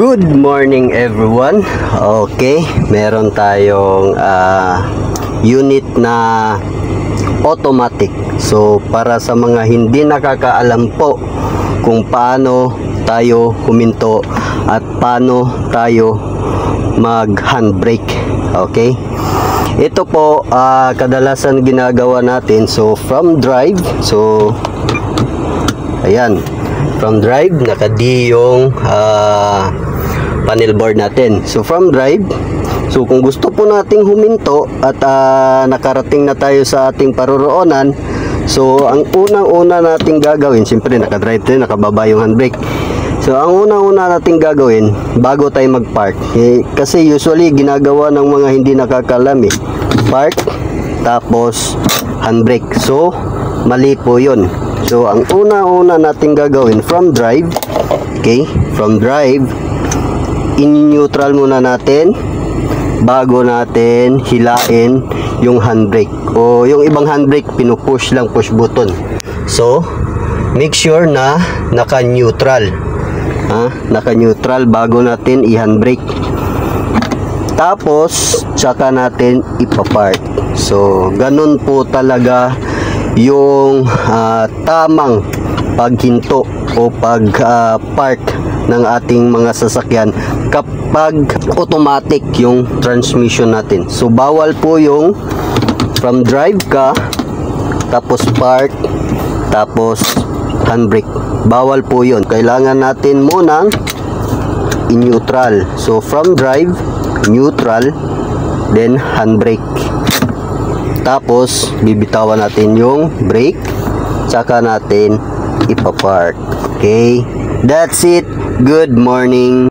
Good morning everyone. Okay, meron tayong unit na automatic. So para sa mga hindi nakakaalam po kung paano tayo huminto at paano tayo mag handbrake. Okay, ito po kadalasan ginagawa natin. So from drive, so ayan, from drive, naka-D yung panel board natin. So from drive, so kung gusto po nating huminto at nakarating na tayo sa ating paroroonan, so ang unang-una nating gagawin, siyempre naka-drive tayo, nakababa yung handbrake. So ang unang-una nating gagawin bago tayo mag-park, kasi usually ginagawa ng mga hindi nakakalam park tapos handbrake. So mali po yun. So ang una-una nating gagawin from drive, okay, from drive, in-neutral muna natin bago natin hilain yung handbrake. O yung ibang handbrake pinupush lang, push button. So make sure na naka-neutral, naka-neutral bago natin i-handbrake. Tapos tsaka natin ipa-park. So ganun po talaga yung tamang paghinto o pag-park ng ating mga sasakyan kapag automatic yung transmission natin. So bawal po yung from drive ka tapos park tapos handbrake, bawal po yun. Kailangan natin munang in-neutral. So from drive, neutral, then handbrake. Tapos bibitawan natin yung brake, tsaka natin ipapark. Okay, that's it. Good morning.